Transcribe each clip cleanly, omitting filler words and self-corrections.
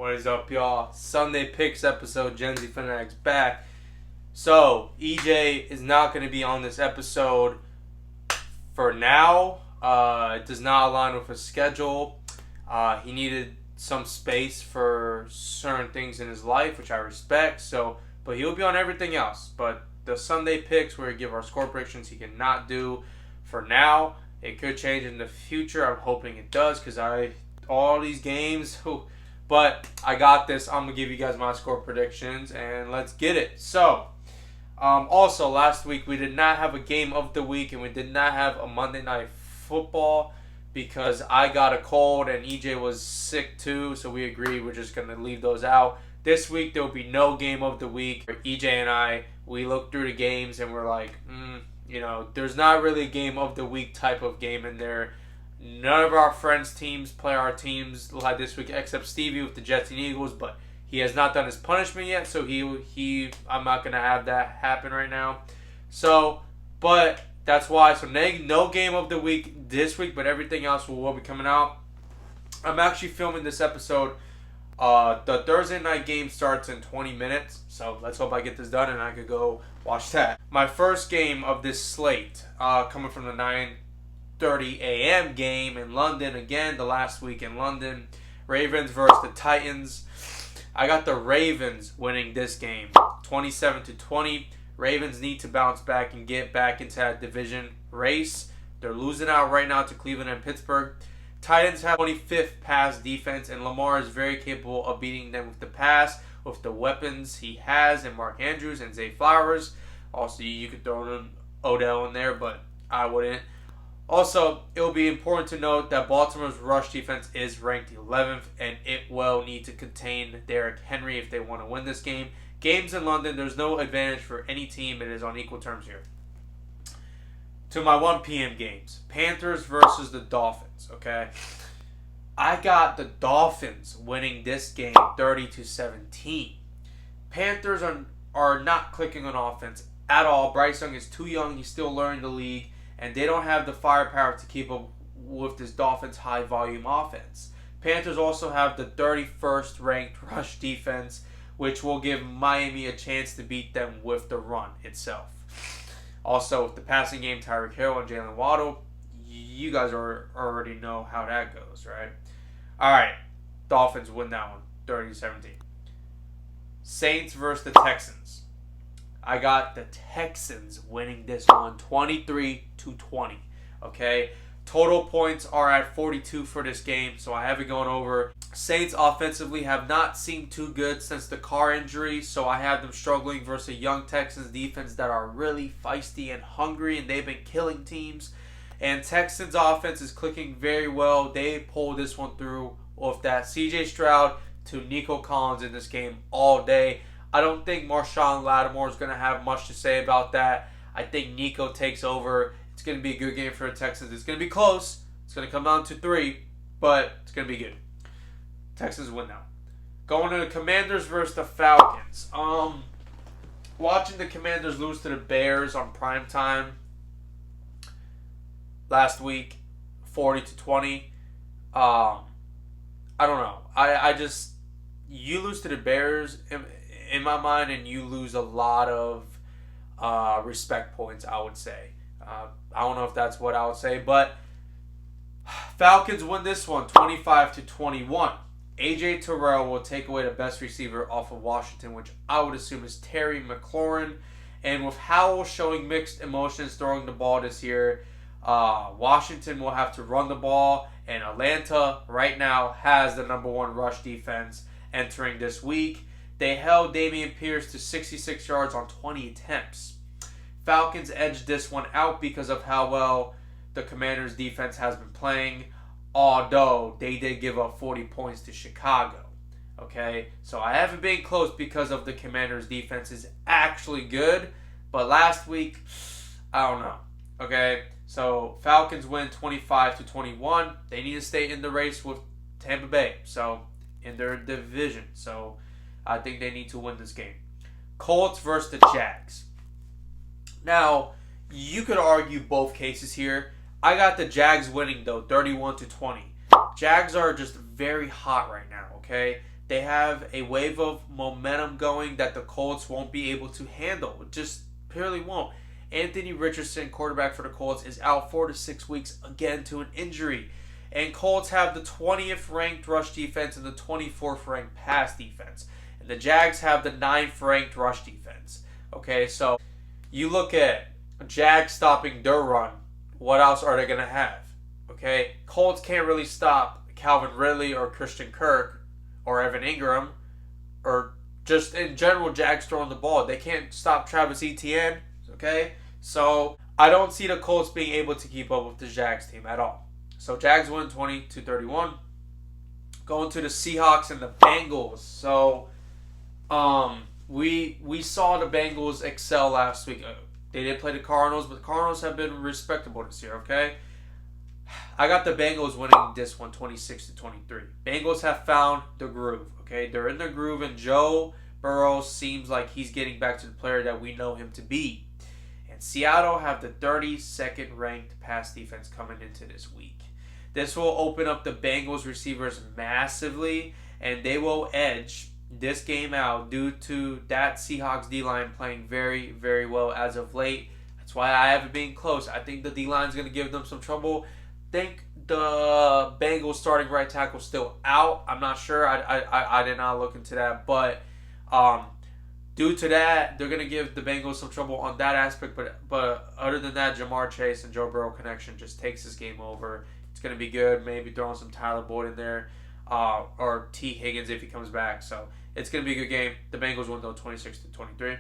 What is up, y'all? Sunday Picks episode, GenZFanatics back. So, EJ is not going to be on this episode for now. It does not align with his schedule. He needed some space for certain things in his life, which I respect. But he'll be on everything else. But the Sunday Picks, where we give our score predictions, he cannot do for now. It could change in the future. I'm hoping it does, because all these games. But I got this. I'm going to give you guys my score predictions, and let's get it. So, also, last week we did not have a game of the week, and we did not have a Monday Night Football because I got a cold, and EJ was sick too, so we agreed we're just going to leave those out. This week, there will be no game of the week. EJ and I, we looked through the games, and we're like, there's not really a game of the week type of game in there. None of our friends' teams play our teams like this week, except Stevie with the Jets and Eagles, but he has not done his punishment yet, so I'm not going to have that happen right now. So, but that's why. So, no game of the week this week, but everything else will be coming out. I'm actually filming this episode. The Thursday night game starts in 20 minutes, so let's hope I get this done and I could go watch that. My first game of this slate, coming from the 9:30 a.m. game in London, again, the last week in London. Ravens versus the Titans. I got the Ravens winning this game, 27-20. Ravens need to bounce back and get back into that division race. They're losing out right now to Cleveland and Pittsburgh. Titans have 25th pass defense, and Lamar is very capable of beating them with the pass, with the weapons he has, and Mark Andrews and Zay Flowers. Also, you could throw in Odell in there, but I wouldn't. Also, it will be important to note that Baltimore's rush defense is ranked 11th, and it will need to contain Derrick Henry if they want to win this game. Games in London, there's no advantage for any team. It is on equal terms here. To my 1 p.m. games, Panthers versus the Dolphins, okay? I got the Dolphins winning this game 30-17. Panthers are not clicking on offense at all. Bryce Young is too young. He's still learning the league. And they don't have the firepower to keep up with this Dolphins high-volume offense. Panthers also have the 31st ranked rush defense, which will give Miami a chance to beat them with the run itself. Also, with the passing game, Tyreek Hill and Jalen Waddle, you guys already know how that goes, right? All right, Dolphins win that one, 30-17. Saints versus the Texans. I got the Texans winning this one, 23-20. Okay, total points are at 42 for this game, so I have it going over. Saints offensively have not seemed too good since the Carr injury, so I have them struggling versus a young Texans defense that are really feisty and hungry, and they've been killing teams. And Texans offense is clicking very well. They pulled this one through with that C.J. Stroud to Nico Collins in this game all day. I don't think Marshawn Lattimore is going to have much to say about that. I think Nico takes over. It's going to be a good game for the Texans. It's going to be close. It's going to come down to 3, but it's going to be good. Texans win now. Going to the Commanders versus the Falcons. Watching the Commanders lose to the Bears on primetime last week, 40-20. I don't know. I just, you lose to the Bears in my mind, and you lose a lot of respect points, I would say. I don't know if that's what I would say, but Falcons win this one, 25-21. A.J. Terrell will take away the best receiver off of Washington, which I would assume is Terry McLaurin. And with Howell showing mixed emotions throwing the ball this year, Washington will have to run the ball, and Atlanta right now has the number 1 rush defense entering this week. They held Dameon Pierce to 66 yards on 20 attempts. Falcons edged this one out because of how well the Commanders' defense has been playing, although they did give up 40 points to Chicago. Okay, so I haven't been close because of the Commanders' defense is actually good, but last week, I don't know. Okay, so Falcons win 25-21. They need to stay in the race with Tampa Bay, so in their division. So I think they need to win this game. Colts versus the Jags. Now, you could argue both cases here. I got the Jags winning, though, 31-20. Jags are just very hot right now, okay? They have a wave of momentum going that the Colts won't be able to handle. Just purely won't. Anthony Richardson, quarterback for the Colts, is out 4 to 6 weeks again to an injury. And Colts have the 20th ranked rush defense and the 24th ranked pass defense. And the Jags have the 9th ranked rush defense. Okay, so you look at Jags stopping their run. What else are they going to have? Okay, Colts can't really stop Calvin Ridley or Christian Kirk or Evan Ingram or just in general Jags throwing the ball. They can't stop Travis Etienne. Okay, so I don't see the Colts being able to keep up with the Jags team at all. So Jags win 20-31. Going to the Seahawks and the Bengals. So we saw the Bengals excel last week. They did play the Cardinals, but the Cardinals have been respectable this year, okay? I got the Bengals winning this one 26-23. Bengals have found the groove, okay? They're in the groove, and Joe Burrow seems like he's getting back to the player that we know him to be. And Seattle have the 32nd ranked pass defense coming into this week. This will open up the Bengals receivers massively, and they will edge this game out due to that Seahawks D-line playing very, very well as of late. That's why I have it being close. I think the D-line is going to give them some trouble. I think the Bengals starting right tackle is still out. I'm not sure. I did not look into that, but due to that, they're going to give the Bengals some trouble on that aspect. But other than that, Jamar Chase and Joe Burrow connection just takes this game over. It's going to be good. Maybe throwing some Tyler Boyd in there or T. Higgins if he comes back. So it's going to be a good game. The Bengals win though 26-23.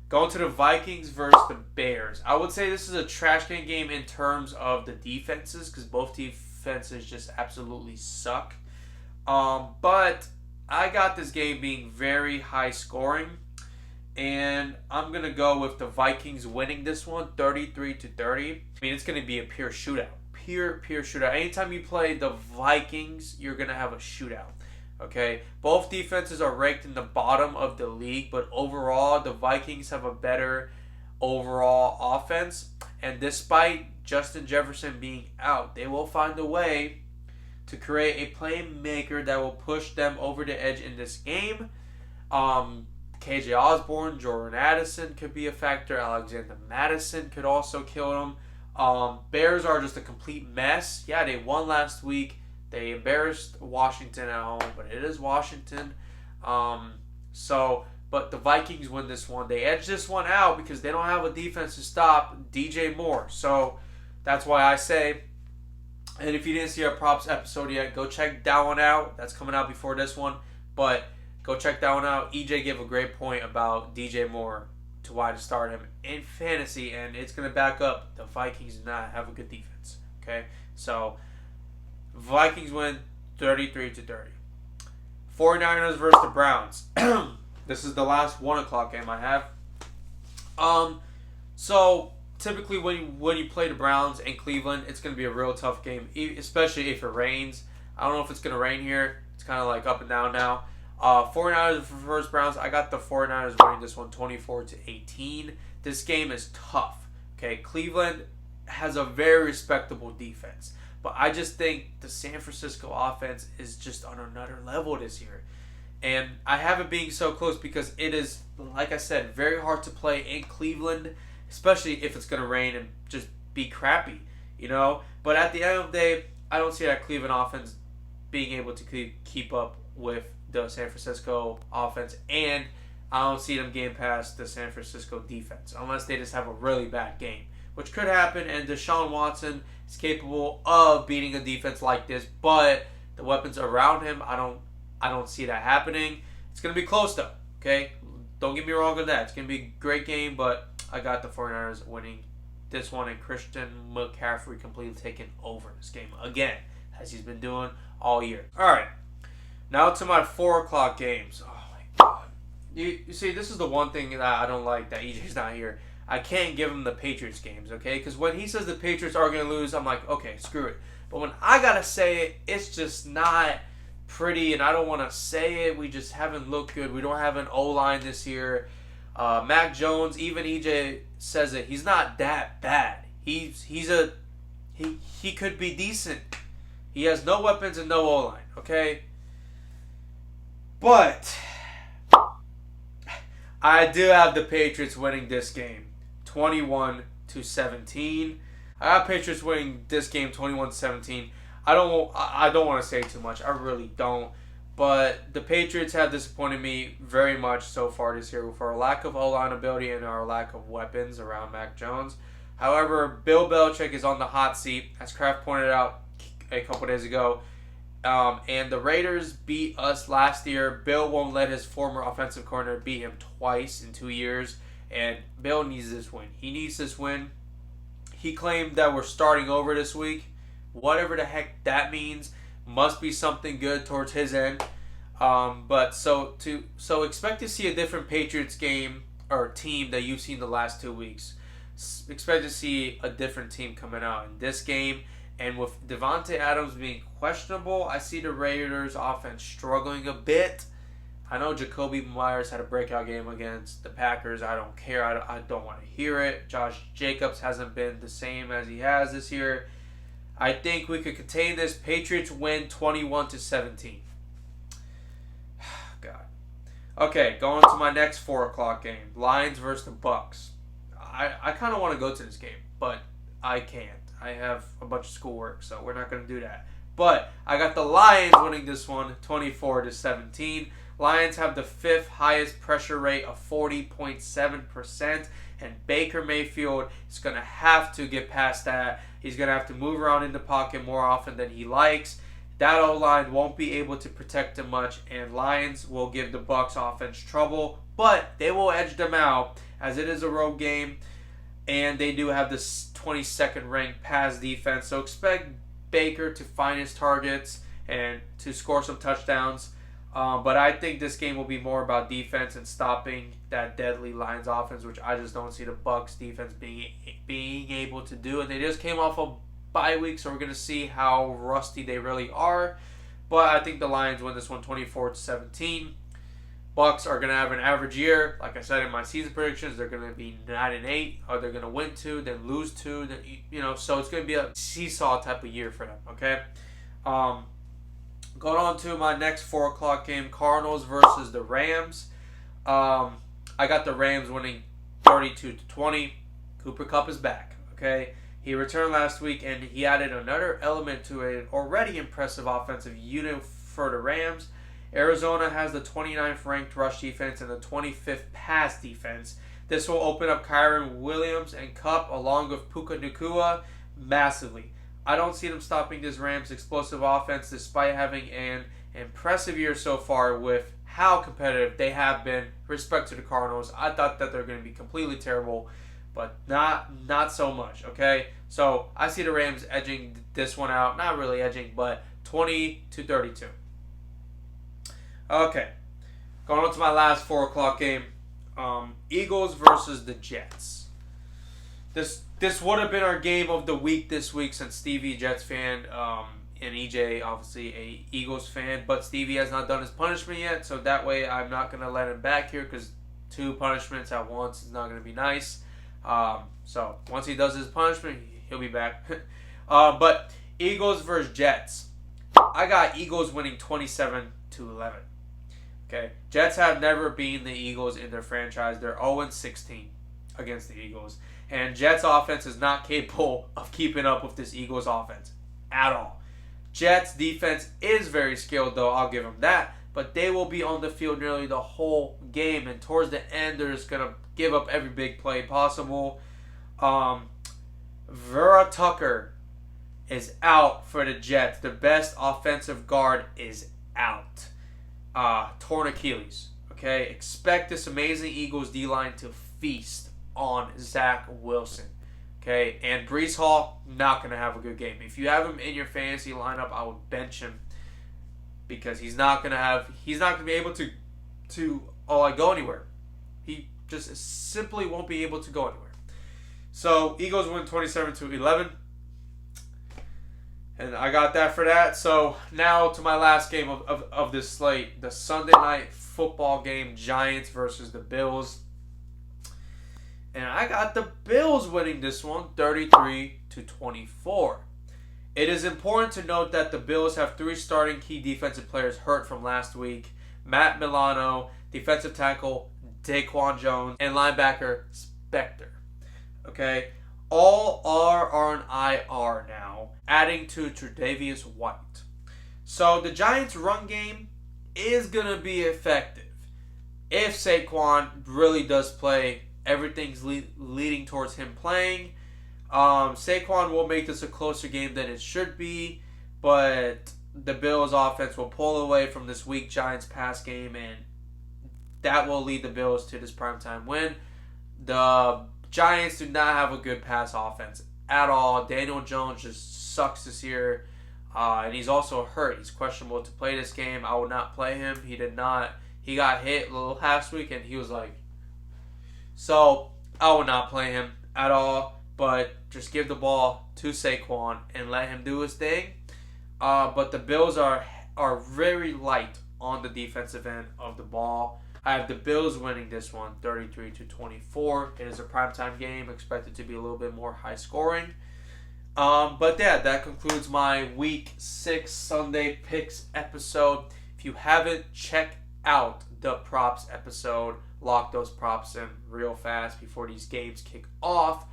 Going to the Vikings versus the Bears. I would say this is a trash can game in terms of the defenses because both defenses just absolutely suck. But I got this game being very high scoring. And I'm going to go with the Vikings winning this one 33-30. I mean, it's going to be a pure shootout. Pure shootout. Anytime you play the Vikings, you're going to have a shootout. Okay? Both defenses are ranked in the bottom of the league, but overall, the Vikings have a better overall offense. And despite Justin Jefferson being out, they will find a way to create a playmaker that will push them over the edge in this game. KJ Osborne, Jordan Addison could be a factor. Alexander Madison could also kill them. Bears are just a complete mess. Yeah, they won last week. They embarrassed Washington at home, but it is Washington. But the Vikings win this one. They edge this one out because they don't have a defense to stop DJ Moore. So that's why I say, and if you didn't see our props episode yet, go check that one out. That's coming out before this one. But go check that one out. EJ gave a great point about DJ Moore to why to start him in fantasy, and it's going to back up the Vikings do not have a good defense. Okay? So Vikings win 33-30. 49ers versus the Browns. This is the last 1 o'clock game I have. So typically when you play the Browns in Cleveland, it's going to be a real tough game, especially if it rains. I don't know if it's going to rain here. It's kind of like up and down now. 49ers versus Browns. I got the 49ers winning this one 24-18. This game is tough. Okay, Cleveland has a very respectable defense. But I just think the San Francisco offense is just on another level this year. And I have it being so close because it is, like I said, very hard to play in Cleveland, especially if it's going to rain and just be crappy, you know? But at the end of the day, I don't see that Cleveland offense being able to keep up with the San Francisco offense, and I don't see them getting past the San Francisco defense unless they just have a really bad game, which could happen, and Deshaun Watson is capable of beating a defense like this, but the weapons around him, I don't see that happening. It's going to be close though, okay? Don't get me wrong on that. It's going to be a great game, but I got the 49ers winning this one, and Christian McCaffrey completely taking over this game again, as he's been doing all year. All right. Now to my 4 o'clock games. Oh my God. You see, this is the one thing that I don't like that EJ's not here. I can't give him the Patriots games, okay? Because when he says the Patriots are going to lose, I'm like, okay, screw it. But when I got to say it, it's just not pretty, and I don't want to say it. We just haven't looked good. We don't have an O-line this year. Mac Jones, even EJ says it, he's not that bad. He could be decent. He has no weapons and no O-line, okay? But I do have the Patriots winning this game 21-17. I got Patriots winning this game 21-17. I don't want to say too much. I really don't. But the Patriots have disappointed me very much so far this year for our lack of O-line ability and our lack of weapons around Mac Jones. However, Bill Belichick is on the hot seat, as Kraft pointed out a couple days ago. And the Raiders beat us last year. Bill won't let his former offensive coordinator beat him twice in 2 years. And Bill needs this win. He needs this win. He claimed that we're starting over this week. Whatever the heck that means, must be something good towards his end. But so expect to see a different Patriots game or team that you've seen the last 2 weeks. Expect to see a different team coming out in this game. And with Devontae Adams being questionable, I see the Raiders offense struggling a bit. I know Jacoby Myers had a breakout game against the Packers. I don't care. I don't want to hear it. Josh Jacobs hasn't been the same as he has this year. I think we could contain this. Patriots win 21-17. God. Okay, going to my next 4 o'clock game. Lions versus the Bucks. I kind of want to go to this game, but I can't. I have a bunch of schoolwork, so we're not going to do that. But I got the Lions winning this one 24-17. Lions have the 5th highest pressure rate of 40.7%, and Baker Mayfield is going to have to get past that. He's going to have to move around in the pocket more often than he likes. That O-line won't be able to protect him much, and Lions will give the Bucs offense trouble, but they will edge them out as it is a road game, and they do have this 22nd ranked pass defense, so expect Baker to find his targets and to score some touchdowns. But I think this game will be more about defense and stopping that deadly Lions offense, which I just don't see the Bucs defense being able to do. And they just came off a bye week, so we're going to see how rusty they really are. But I think the Lions win this one 24-17. Bucs are going to have an average year. Like I said in my season predictions, they're going to be 9-8, or they're going to win 2, then lose 2, then so it's going to be a seesaw type of year for them. Okay. Going on to my next 4 o'clock game, Cardinals versus the Rams. I got the Rams winning 32-20. Cooper Kupp is back. Okay, he returned last week and he added another element to an already impressive offensive unit for the Rams. Arizona has the 29th ranked rush defense and the 25th pass defense. This will open up Kyren Williams and Kupp along with Puka Nacua massively. I don't see them stopping this Rams explosive offense despite having an impressive year so far with how competitive they have been with respect to the Cardinals. I thought that they're going to be completely terrible, but not so much, okay? So I see the Rams edging this one out. Not really edging, but 20-32. Okay, going on to my last 4 o'clock game. Eagles versus the Jets. This would have been our game of the week this week since Stevie, Jets fan, and EJ, obviously a Eagles fan. But Stevie has not done his punishment yet, so that way I'm not going to let him back here because 2 punishments at once is not going to be nice. So once he does his punishment, he'll be back. But Eagles versus Jets. I got Eagles winning 27-11. Okay, Jets have never beaten the Eagles in their franchise. They're 0-16 against the Eagles. And Jets offense is not capable of keeping up with this Eagles offense at all. Jets defense is very skilled though, I'll give them that. But they will be on the field nearly the whole game. And towards the end, they're just going to give up every big play possible. Vera Tucker is out for the Jets. The best offensive guard is out. Torn Achilles. Okay, expect this amazing Eagles D-line to feast on Zach Wilson. Okay, and Breece Hall not going to have a good game. If you have him in your fantasy lineup, I would bench him because he's not going to be able to go anywhere. He just simply won't be able to go anywhere. So Eagles win 27-11. And I got that for that. So now to my last game of this slate. The Sunday night football game, Giants versus the Bills. And I got the Bills winning this one 33-24. It is important to note that the Bills have 3 starting key defensive players hurt from last week. Matt Milano, defensive tackle Daquan Jones, and linebacker Spector. Okay, all are on IR now, adding to Tre'Davious White. So the Giants' run game is gonna be effective if Saquon really does play. Everything's leading towards him playing. Saquon will make this a closer game than it should be, but the Bills' offense will pull away from this weak Giants pass game, and that will lead the Bills to this primetime win. The Giants do not have a good pass offense at all. Daniel Jones just sucks this year, and he's also hurt. He's questionable to play this game. I would not play him. He did not. He got hit a little last week, and he was like... So, I would not play him at all, but just give the ball to Saquon and let him do his thing. But the Bills are very light on the defensive end of the ball. I have the Bills winning this one 33-24. It is a primetime game, expected to be a little bit more high scoring. But yeah, that concludes my Week 6 Sunday Picks episode. If you haven't, check out the props episode. Lock those props in real fast before these games kick off.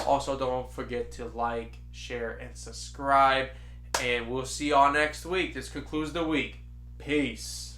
Also, don't forget to like, share, and subscribe. And we'll see y'all next week. This concludes the week. Peace.